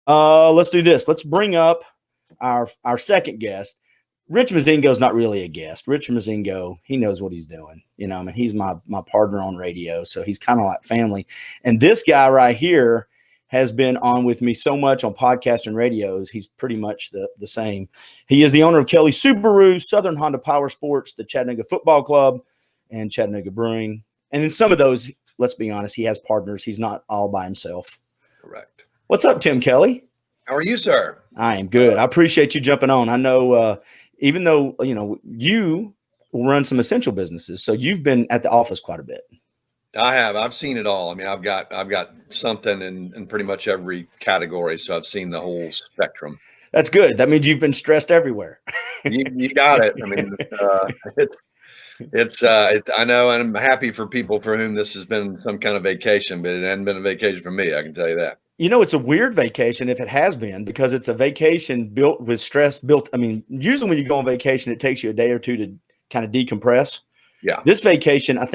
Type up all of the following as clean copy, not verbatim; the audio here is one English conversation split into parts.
Let's do this. Let's bring up our second guest. Rich Mazingo is not really a guest. Rich Mazingo, he knows what he's doing. I mean, he's my partner on radio, so he's kind of like family. And this guy right here has been on with me so much on podcast and radios. He's pretty much the same. He is the owner of Kelly Subaru, Southern Honda Power Sports, the Chattanooga Football Club, and Chattanooga Brewing. And in some of those, let's be honest, he has partners. He's not all by himself. Correct. What's up, Tim Kelly? How are you, sir? I am good. I appreciate you jumping on. I know, even though, you run some essential businesses, so you've been at the office quite a bit. I have. I've seen it all. I mean, I've got something in pretty much every category, so I've seen the whole spectrum. That's good. That means you've been stressed everywhere. You got it. I mean, I know, and I'm happy for people for whom this has been some kind of vacation, but it hasn't been a vacation for me. I can tell you that. It's a weird vacation if it has been, because it's a vacation built with stress built. I mean, usually when you go on vacation, it takes you a day or two to kind of decompress. Yeah. This vacation, I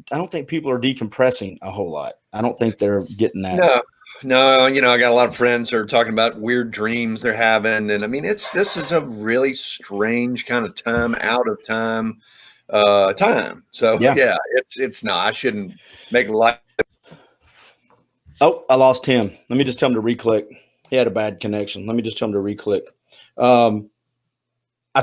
don't think people are decompressing a whole lot. I don't think they're getting that. No. I got a lot of friends who are talking about weird dreams they're having. And I mean, this is a really strange kind of time, out of time. So yeah, it's not, I shouldn't make a lot. Oh, I lost Tim. Let me just tell him to re-click. He had a bad connection. Let me just tell him to re-click. I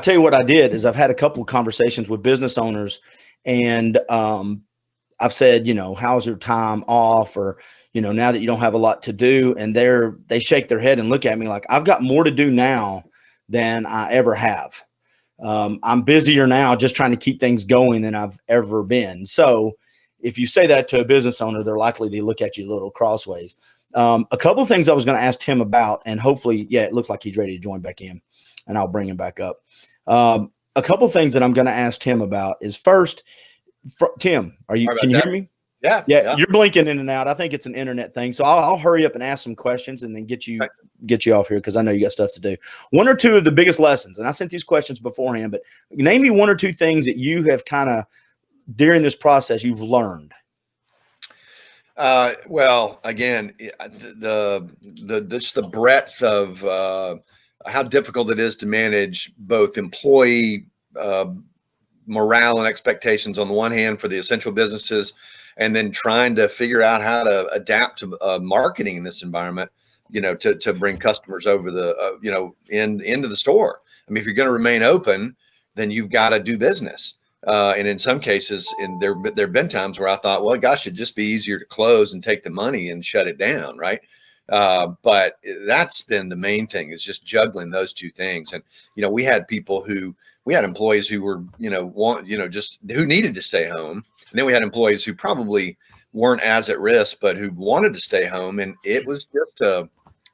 tell you what I did is I've had a couple of conversations with business owners, and I've said, how's your time off? Or, now that you don't have a lot to do, and they shake their head and look at me like I've got more to do now than I ever have. I'm busier now just trying to keep things going than I've ever been. So if you say that to a business owner, they're likely to look at you a little crossways. A couple of things I was going to ask Tim about, and hopefully, it looks like he's ready to join back in, and I'll bring him back up. A couple of things that I'm going to ask Tim about is first, Tim, can you hear me? Yeah. You're blinking in and out. I think it's an internet thing. So I'll hurry up and ask some questions and then get you off here, because I know you got stuff to do. One or two of the biggest lessons, and I sent these questions beforehand, but name me one or two things that you have kind of during this process you've learned. Well, again, the breadth of how difficult it is to manage both employee morale and expectations on the one hand for the essential businesses, and then trying to figure out how to adapt to marketing in this environment, to bring customers over the, into the store. I mean, if you're going to remain open, then you've got to do business. And in some cases, there have been times where I thought, well, gosh, it'd just be easier to close and take the money and shut it down, right? But that's been the main thing, is just juggling those two things. And, we had employees who were, just who needed to stay home. And then we had employees who probably weren't as at risk, but who wanted to stay home. And it was just a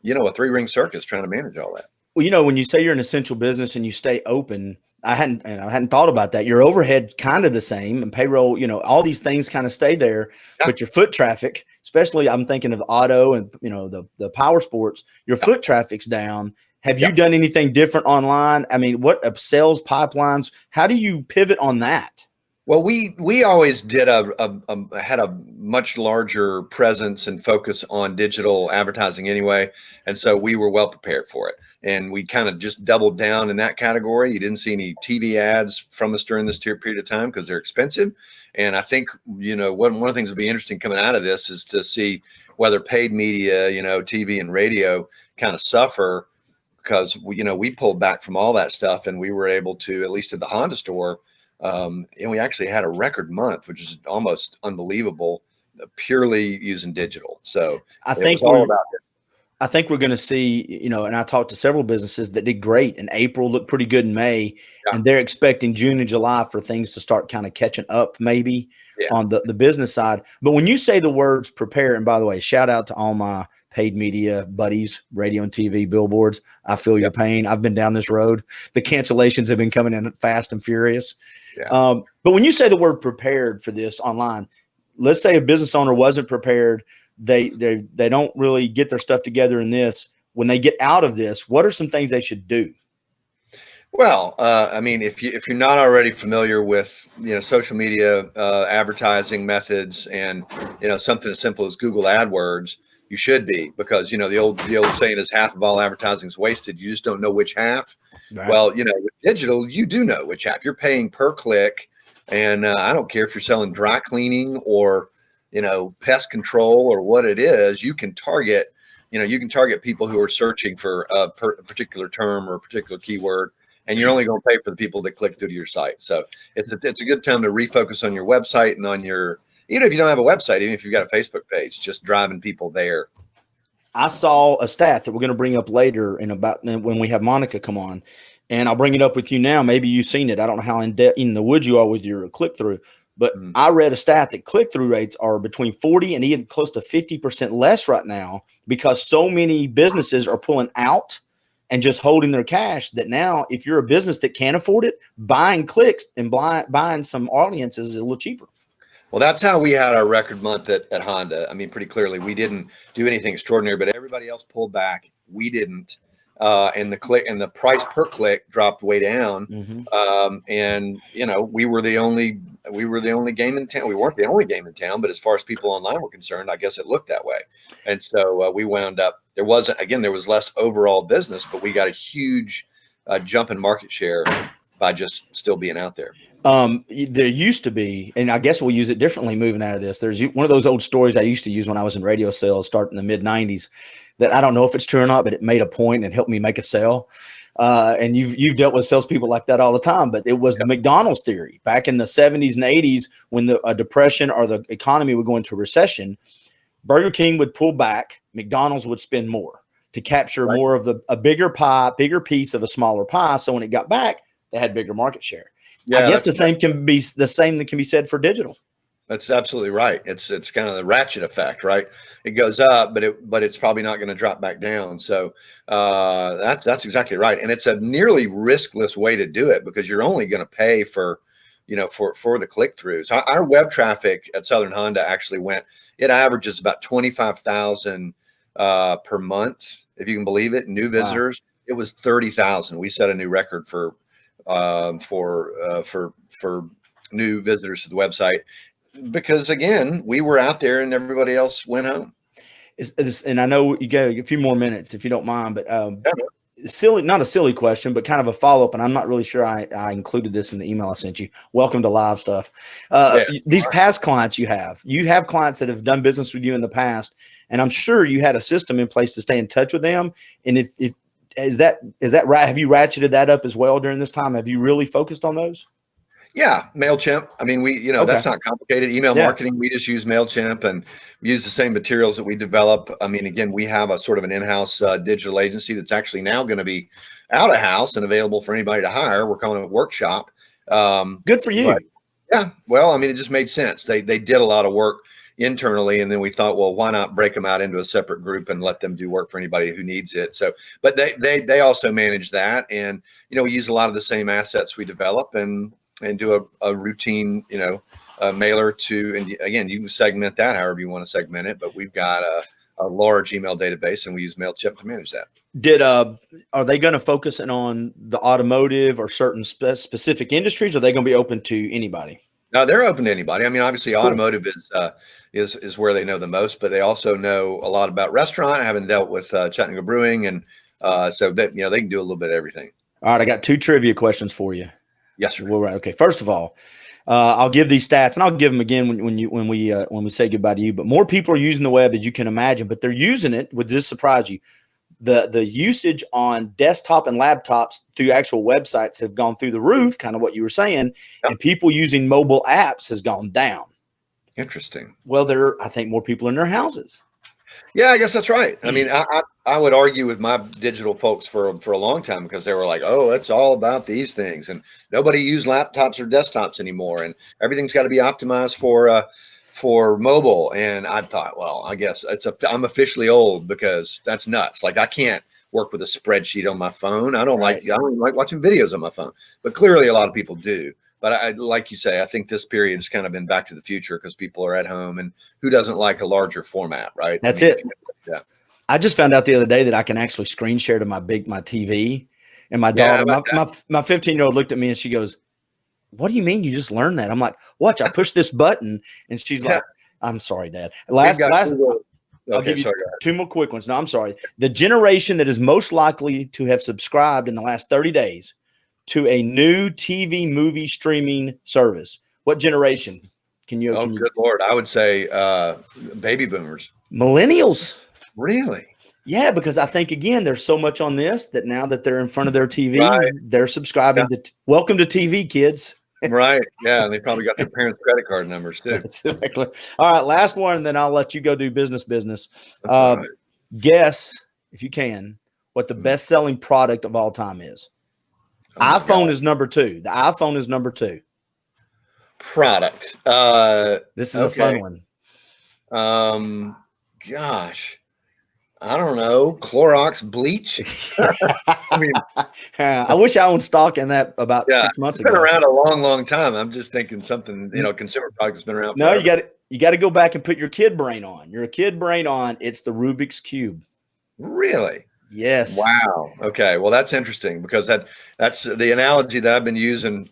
3-ring circus trying to manage all that. Well, when you say you're an essential business and you stay open, I hadn't thought about that. Your overhead kind of the same, and payroll, all these things kind of stay there, but your foot traffic, especially I'm thinking of auto and, the power sports, your foot traffic's down. Have you done anything different online? I mean, what sales pipelines, how do you pivot on that? Well, we always did had a much larger presence and focus on digital advertising anyway, and so we were well prepared for it. And we kind of just doubled down in that category. You didn't see any TV ads from us during this period of time because they're expensive. And I think one of the things that'll be interesting coming out of this is to see whether paid media, TV and radio, kind of suffer, because we pulled back from all that stuff, and we were able to, at least at the Honda store. And we actually had a record month, which is almost unbelievable, purely using digital. So I think we're going to see, and I talked to several businesses that did great in April, looked pretty good in May, and they're expecting June and July for things to start kind of catching up maybe on the business side. But when you say the words prepare, and by the way, shout out to all my paid media buddies, radio and TV, billboards. I feel your pain. I've been down this road. The cancellations have been coming in fast and furious. Yeah. But when you say the word prepared for this online, let's say a business owner wasn't prepared. They don't really get their stuff together in this. When they get out of this, what are some things they should do? Well, I mean, if you're not already familiar with, social media advertising methods and, something as simple as Google AdWords, you should be, because the old saying is half of all advertising is wasted. You just don't know which half. Right. Well, with digital, you do know which half. You're paying per click, and I don't care if you're selling dry cleaning or pest control or what it is. You can target people who are searching for a particular term or a particular keyword, and you're only going to pay for the people that click through to your site. So it's a good time to refocus on your website and on your, even if you don't have a website, even if you've got a Facebook page, just driving people there. I saw a stat that we're going to bring up later when we have Monica come on, and I'll bring it up with you now. Maybe you've seen it. I don't know how in the woods you are with your click through, but I read a stat that click through rates are between 40 and even close to 50% less right now, because so many businesses are pulling out and just holding their cash, that now if you're a business that can't afford it, buying clicks and buying some audiences is a little cheaper. Well, that's how we had our record month at Honda. I mean, pretty clearly, we didn't do anything extraordinary, but everybody else pulled back. We didn't, and the price per click dropped way down. And we were the only game in town. We weren't the only game in town, but as far as people online were concerned, I guess it looked that way. And so we wound up. There was less overall business, but we got a huge jump in market share by just still being out there. There used to be, and I guess we'll use it differently moving out of this. There's one of those old stories I used to use when I was in radio sales, starting in the mid-90s, that I don't know if it's true or not, but it made a point and helped me make a sale. And you've dealt with salespeople like that all the time, but it was the McDonald's theory back in the 70s and 80s when a depression or the economy would go into a recession. Burger King would pull back, McDonald's would spend more to capture more of a bigger piece of a smaller pie. So when it got back, they had bigger market share. I guess the same can be said for digital. That's absolutely right. It's kind of the ratchet effect, right? It goes up, but it's probably not going to drop back down. So that's exactly right. And it's a nearly riskless way to do it, because you're only going to pay for the click throughs. Our web traffic at Southern Honda actually it averages about 25,000 per month, if you can believe it. New visitors. Wow. It was 30,000. We set a new record for new visitors to the website, because again, we were out there and everybody else went home. And I know you got a few more minutes if you don't mind, but not a silly question, but kind of a follow-up. And I'm not really sure I included this in the email I sent you. Welcome to live stuff. These past clients you have clients that have done business with you in the past, and I'm sure you had a system in place to stay in touch with them. And if is that right? Have you ratcheted that up as well during this time? Have you really focused on those? Yeah, MailChimp. I mean, that's not complicated. Email marketing, we just use MailChimp and use the same materials that we develop. I mean, again, we have a sort of an in-house digital agency that's actually now going to be out of house and available for anybody to hire. We're calling it Workshop. Good for you. Yeah. Well, I mean, it just made sense. They did a lot of work internally, and then we thought, well, why not break them out into a separate group and let them do work for anybody who needs it? So, but they also manage that, and we use a lot of the same assets we develop and do a routine, mailer to, and again, you can segment that however you want to segment it, but we've got a large email database and we use MailChimp to manage that. Are they going to focus in on the automotive or certain specific industries? Or are they going to be open to anybody? No, they're open to anybody. I mean, obviously automotive is where they know the most, but they also know a lot about restaurant. I haven't dealt with Chattanooga Brewing, and so that, they can do a little bit of everything. All right. I got 2 trivia questions for you. Yes, sir. Well, right. Okay. First of all, I'll give these stats, and I'll give them again when we say goodbye to you. But more people are using the web, as you can imagine, but they're using it. Would this surprise you? The usage on desktop and laptops through actual websites have gone through the roof, kind of what you were saying, and people using mobile apps has gone down. Interesting. Well, I think more people in their houses. Yeah, I guess that's right. I mean, I would argue with my digital folks for a long time, because they were like, oh, it's all about these things, and nobody uses laptops or desktops anymore, and everything's got to be optimized for mobile. And I thought, well, I guess I'm officially old, because that's nuts. Like, I can't work with a spreadsheet on my phone. I don't even like watching videos on my phone, but clearly a lot of people do. But I, like you say, I think this period has kind of been back to the future, because people are at home, and who doesn't like a larger format, right? That's it. Yeah. I just found out the other day that I can actually screen share to my TV, and my daughter, my 15-year-old looked at me and she goes, "What do you mean you just learned that?" I'm like, "Watch, I push this button," and she's like, "I'm sorry, Dad." I'll Okay, give you sorry. Go ahead. 2 more quick ones. No, I'm sorry. The generation that is most likely to have subscribed in the last 30 days to a new TV movie streaming service. What generation? Can you? Oh, good Lord. I would say baby boomers. Millennials? Really? Yeah, because I think again, there's so much on this that now that they're in front of their TVs, Right. they're subscribing to. Welcome to TV, kids. Right. Yeah. And they probably got their parents' credit card numbers too. That's exactly. All right, last one, and then I'll let you go do business. That's all right. Guess, if you can, what the best-selling product of all time is. Oh my iPhone God. is number 2. The iPhone is number 2. Product. This is a fun one. Gosh, I don't know. Clorox bleach. I mean, I wish I owned stock in that about yeah, 6 months it's been ago. around a long, long time. I'm just thinking something, consumer product that's been around. No, forever. you got to go back and put your kid brain on. Your kid brain on. It's the Rubik's Cube. Really? Yes. Wow. Okay. Well, that's interesting because that's the analogy that I've been using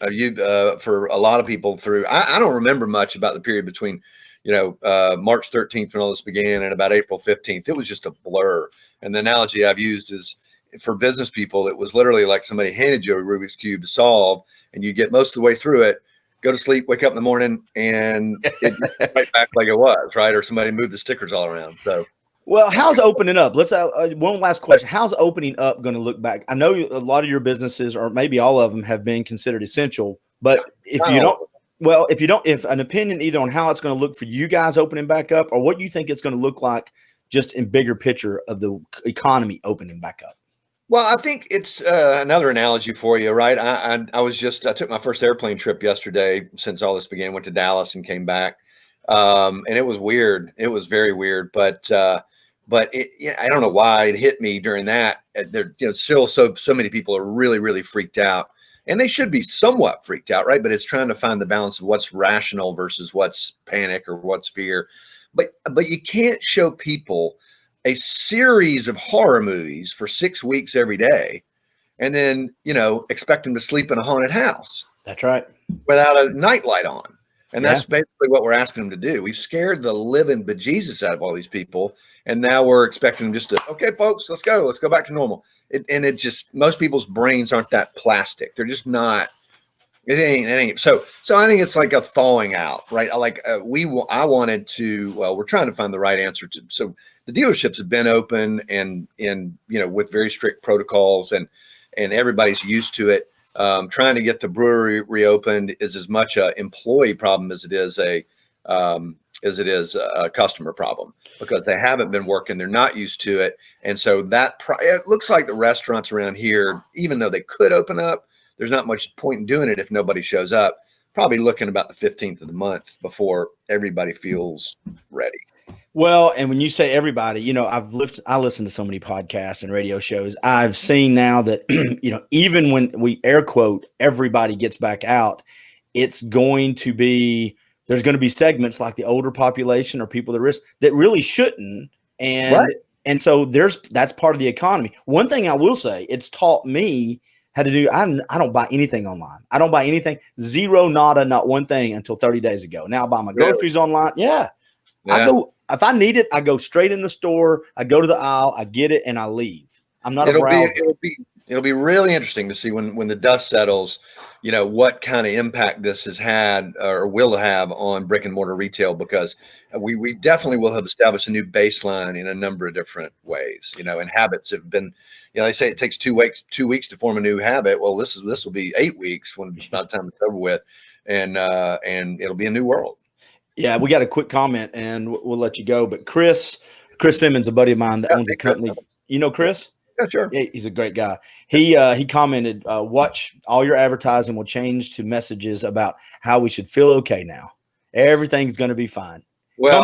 for a lot of people through. I don't remember much about the period between, March 13th when all this began and about April 15th. It was just a blur. And the analogy I've used is for business people, it was literally like somebody handed you a Rubik's Cube to solve, and you get most of the way through it, go to sleep, wake up in the morning, and it right back like it was, right? Or somebody moved the stickers all around. So. Well, how's opening up? Let's one last question. How's opening up going to look back? I know a lot of your businesses, or maybe all of them, have been considered essential. But if an opinion either on how it's going to look for you guys opening back up, or what you think it's going to look like just in bigger picture of the economy opening back up. Well, I think it's another analogy for you, right? I took my first airplane trip yesterday since all this began. Went to Dallas and came back, and it was weird. It was very weird, but I don't know why it hit me during that. There, still so many people are really, really freaked out, and they should be somewhat freaked out, right? But it's trying to find the balance of what's rational versus what's panic or what's fear. But you can't show people a series of horror movies for 6 weeks every day, and then expect them to sleep in a haunted house. That's right. Without a nightlight on. And that's basically what we're asking them to do. We've scared the living bejesus out of all these people. And now we're expecting them just to, okay, folks, let's go back to normal. Most people's brains aren't that plastic. They're just not, it ain't. So I think it's like a thawing out, right? We're trying to find the right answer so the dealerships have been open and with very strict protocols and everybody's used to it. Trying to get the brewery reopened is as much an employee problem as it is a customer problem because they haven't been working. They're not used to it. And so it looks like the restaurants around here, even though they could open up, there's not much point in doing it if nobody shows up. Probably looking about the 15th of the month before everybody feels ready. Well, and when you say everybody, I listen to so many podcasts and radio shows. I've seen now that, even when we air quote, everybody gets back out, there's going to be segments like the older population or people at risk that really shouldn't. And, right. And so that's part of the economy. One thing I will say, it's taught me how to do. I don't buy anything online. I don't buy anything. Zero, nada, not one thing until 30 days ago. Now I buy my groceries online. Yeah. If I need it, I go straight in the store. I go to the aisle, I get it, and I leave. I'm not a browser. It'll be really interesting to see when the dust settles, what kind of impact this has had or will have on brick and mortar retail, because we definitely will have established a new baseline in a number of different ways, and habits have been, they say it takes 2 weeks to form a new habit. Well, this will be 8 weeks by the time it's over with, and it'll be a new world. Yeah, we got a quick comment and we'll let you go. But Chris Simmons, a buddy of mine that owns a company. You know Chris? Yeah, sure. Yeah, he's a great guy. He commented, watch all your advertising will change to messages about how we should feel okay now. Everything's going to be fine. Well,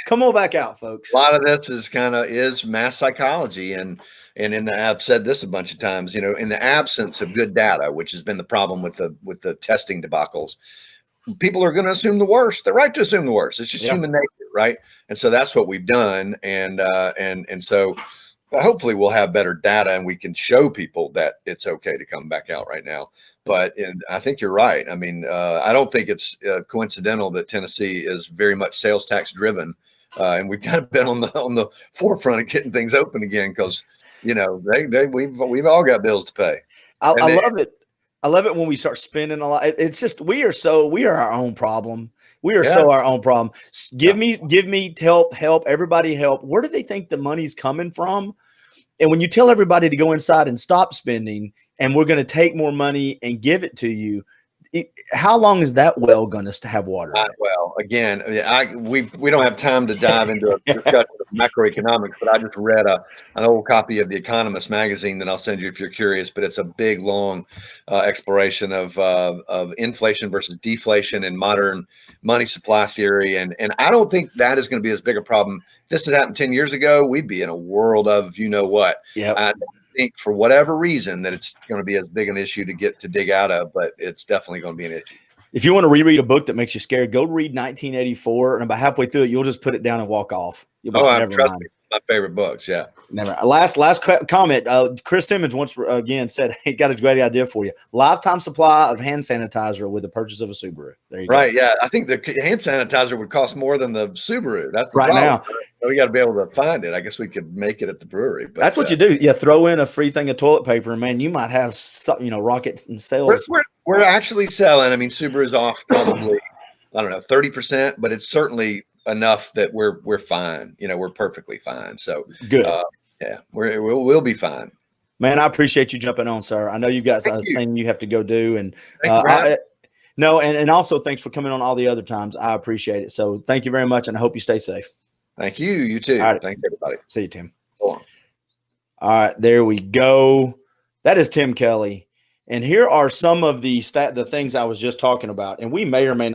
come on back out, folks. A lot of this is mass psychology. And I've said this a bunch of times, in the absence of good data, which has been the problem with the testing debacles, people are going to assume the worst. They're right to assume the worst. It's just human nature, right? And so that's what we've done. And so hopefully we'll have better data and we can show people that it's okay to come back out right now. But I think you're right. I mean, I don't think it's coincidental that Tennessee is very much sales tax driven. And we've kind of been on the forefront of getting things open again because, we've all got bills to pay. I And love it. I love it when we start spending a lot. It's just we are our own problem. We are Yeah. so our own problem. Give me help. Everybody help. Where do they think the money's coming from? And when you tell everybody to go inside and stop spending, and we're going to take more money and give it to you, how long is that well going to have water in it? Well, again, we don't have time to dive into a discussion of macroeconomics, but I just read an old copy of The Economist magazine that I'll send you if you're curious. But it's a big, long exploration of inflation versus deflation in modern money supply theory, and I don't think that is going to be as big a problem. If this had happened 10 years ago, we'd be in a world of what. Yeah. I don't think for whatever reason that it's going to be as big an issue to dig out of, but it's definitely going to be an issue. If you want to reread a book that makes you scared, go read 1984, and about halfway through it, you'll just put it down and walk off. Trust me, my favorite books. Yeah. Never. Last comment. Chris Simmons once again said he got a great idea for you: lifetime supply of hand sanitizer with the purchase of a Subaru. There you go. Right. Yeah. I think the hand sanitizer would cost more than the Subaru. That's the right problem. Now. We got to be able to find it. I guess we could make it at the brewery. But that's what you do. You throw in a free thing of toilet paper, and man, you might have rockets and sales. We're actually selling. I mean, Subaru's off probably 30%, but it's certainly enough that we're fine. We're perfectly fine. So good. Yeah, we'll be fine. Man, I appreciate you jumping on, sir. I know you've got a thing you have to go do, and and also thanks for coming on all the other times. I appreciate it. So thank you very much, and I hope you stay safe. Thank you. You too. All right. Thank you, everybody. See you, Tim. Go on. All right, there we go. That is Tim Kelly, and here are some of the things I was just talking about, and we may or may not